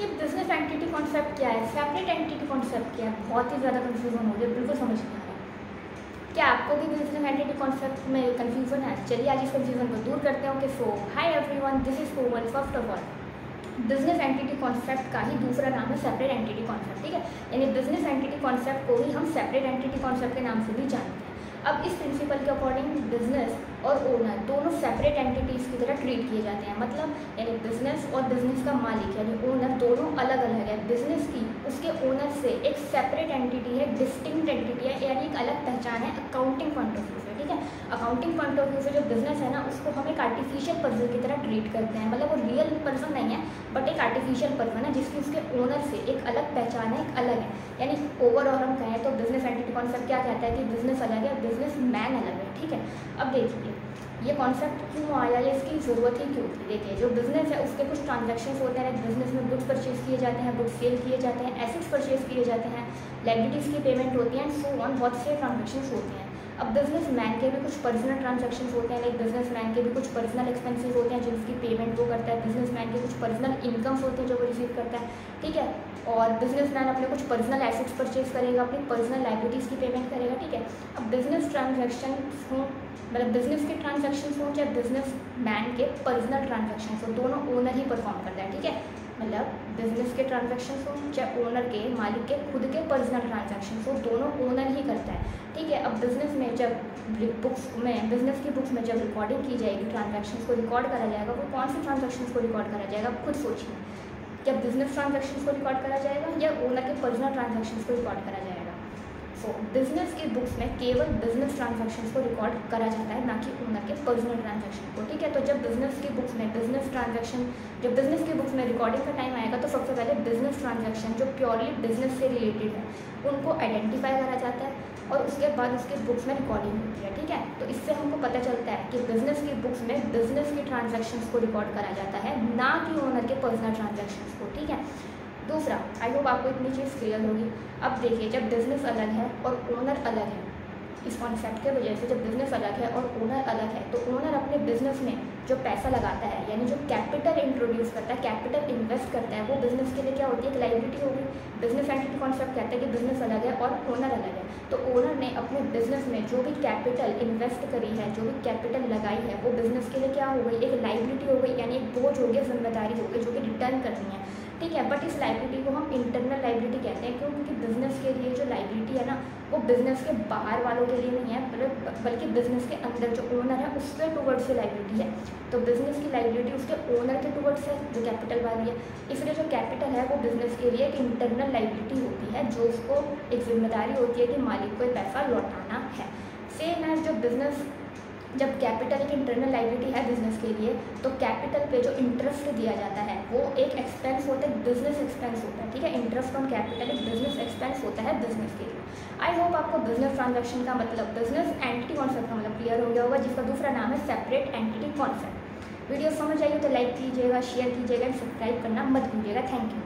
कि business entity concept क्या है, सेपरेट एंटिटी कॉन्सेप्ट क्या है, बहुत ही ज़्यादा कन्फ्यूजन हो रही है, बिल्कुल समझ नहीं आ रहा है। क्या आपको भी बिजनेस एंटिटी कॉन्सेप्ट में कन्फ्यूजन है? चलिए आज इस कन्फ्यूजन को दूर करते हैं। Okay, so hi everyone, this is Komal. First of all, business entity concept का ही दूसरा नाम है सेपरेट एंटिटी कॉन्सेप्ट, ठीक है। यानी बिजनेस एंटिटी कॉन्सेप्ट को ही हम सेपरेट एंटिटी कॉन्सेप्ट के नाम से भी जानते हैं। अब इस प्रिंसिपल के अकॉर्डिंग बिजनेस और ओनर दोनों सेपरेट एंटिटीज़ की तरह ट्रीट किए जाते हैं। मतलब यानी बिजनेस और बिजनेस का मालिक यानी ओनर दोनों अलग अलग है। बिजनेस की उसके ओनर से एक सेपरेट एंटिटी है, डिस्टिंक्ट एंटिटी है, यानी एक अलग पहचान है अकाउंटिंग पॉइंट ऑफ व्यू से, ठीक है। अकाउंटिंग पॉइंट ऑफ व्यू से जो बिजनेस है ना, उसको हम एक आर्टिफिशियल पर्सन की तरह ट्रीट करते हैं। मतलब वो रियल पर्सन नहीं है, बट एक आर्टिफिशियल पर्सन है जिसकी उसके ओनर से एक अलग पहचान है, एक अलग है। यानी ओवरऑल हम कहें तो बिजनेस एंटिटी कॉन्सेप्ट क्या कहता है कि बिजनेस अलग है, बिजनेस मैन अलग है, ठीक है। अब देखिए ये कॉन्सेप्ट क्यों आया, ये इसकी ज़रूरत ही क्यों थी। देखिए जो बिजनेस है उसके कुछ ट्रांजैक्शंस होते हैं। बिजनेस में गुड्स परचेज किए जाते हैं, गुड्स सेल किए जाते हैं, एसेट्स परचेज किए जाते हैं, लायबिलिटीज़ की पेमेंट होती है, सो ऑन, बहुत से ट्रांजैक्शंस होते हैं। अब बिजनेस मैन के भी कुछ पर्सनल ट्रांजैक्शंस होते हैं, लाइक बिजनेस मैन के भी कुछ पर्सनल एक्सपेंसेस होते हैं जिनकी पेमेंट वो करता है। बिजनेस मैन के कुछ पर्सनल इनकम्स होते हैं जो वो रिसीव करता है, ठीक है। और बिजनेस मैन अपने कुछ पर्सनल एसेट्स परचेज करेगा, अपनी पर्सनल लायबिलिटीज़ की पेमेंट करेगा, ठीक है। अब बिजनेस ट्रांजैक्शन हों, मतलब बिजनेस के ट्रांजैक्शंस हों चाहे बिजनेस मैन के पर्सनल ट्रांजैक्शंस हों, दोनों ओनर ही परफॉर्म करता है, ठीक है। मतलब बिजनेस के ट्रांजैक्शंस हों चाहे ओनर के, मालिक के खुद के पर्सनल ट्रांजैक्शंस हो, दोनों ओनर ही करता है, ठीक है। अब बिजनेस में जब बुक्स में, बिजनेस की बुक्स में जब रिकॉर्डिंग की जाएगी, ट्रांजैक्शंस को रिकॉर्ड करा जाएगा, वो कौन से ट्रांजैक्शंस को रिकॉर्ड करा जाएगा, आप खुद सोचिए। क्या बिजनेस ट्रांजैक्शंस को रिकॉर्ड करा जाएगा या ओनर के पर्सनल ट्रांजैक्शंस को रिकॉर्ड करा जाएगा? सो बिजनेस की बुक्स में केवल बिजनेस ट्रांजैक्शंस को रिकॉर्ड करा जाता है, ना कि ओनर के पर्सनल ट्रांजैक्शन को, ठीक है। तो जब बिजनेस की बुक्स में बिजनेस ट्रांजैक्शन, जब बिजनेस की बुक्स में रिकॉर्डिंग का टाइम आएगा तो सबसे पहले बिजनेस ट्रांजैक्शन जो प्योरली बिजनेस से रिलेटेड है उनको आइडेंटिफाई करा जाता है और उसके बाद उसके बुक्स में रिकॉर्डिंग होती है, ठीक है। तो इससे हमको पता चलता है कि बिजनेस की बुक्स में बिजनेस की ट्रांजैक्शंस को रिकॉर्ड करा जाता है, ना कि ओनर के पर्सनल ट्रांजैक्शंस को, ठीक है। दूसरा, आई होप आपको इतनी चीज़ क्लियर होगी। अब देखिए जब बिजनेस अलग है और ओनर अलग है, इस कॉन्सेप्ट के वजह से जब बिजनेस अलग है और ओनर अलग है तो ओनर अपने बिजनेस में जो पैसा लगाता है यानी जो कैपिटल इंट्रोड्यूस करता है, कैपिटल इन्वेस्ट करता है, वो बिजनेस के लिए क्या होती है, एक लायबिलिटी होगी। बिजनेस एंटिटी कॉन्सेप्ट कहता है कि बिजनेस अलग है और ओनर अलग है, तो ओनर ने अपने बिजनेस में जो भी कैपिटल इन्वेस्ट करी है, जो भी कैपिटल लगाई है, वो बिजनेस के लिए क्या हो गई, एक लायबिलिटी हो गई, यानी एक बोझ हो गया, जिम्मेदारी हो गई जो कि रिटर्न करनी है, ठीक है। बट इस लायबिलिटी को हम इंटरनल लायबिलिटी कहते हैं, क्यों? क्योंकि बिजनेस के लिए जो लायबिलिटी है ना, वो बिजनेस के बाहर वालों के लिए नहीं है, बल्कि बिजनेस के अंदर जो ओनर है उसके टुवर्ड्स से लायबिलिटी है। तो बिजनेस की लायबिलिटी उसके ओनर के टुवर्ड्स है जो कैपिटल वाली है, इसलिए जो कैपिटल है वो बिजनेस के लिए एक इंटरनल लायबिलिटी होती है, जो उसको एक जिम्मेदारी होती है कि मालिक को पैसा लौटाना है। सेम एज जो बिजनेस, जब कैपिटल एक इंटरनल लायबिलिटी है बिजनेस के लिए, तो कैपिटल पे जो इंटरेस्ट दिया जाता है वो एक एक्सपेंस होता है, बिजनेस एक्सपेंस होता है, ठीक है। इंटरेस्ट ऑन कैपिटल एक बिजनेस एक्सपेंस होता है बिजनेस के लिए। आई होप आपको बिजनेस ट्रांजैक्शन का मतलब, बिजनेस एंटिटी कॉन्सेप्ट का मतलब क्लियर हो गया होगा, जिसका दूसरा नाम है सेपरेट एंटिटी कॉन्सेप्ट। वीडियो समझ आई हो तो लाइक कीजिएगा, शेयर कीजिएगा एंड सब्सक्राइब करना मत भूलिएगा। Thank you.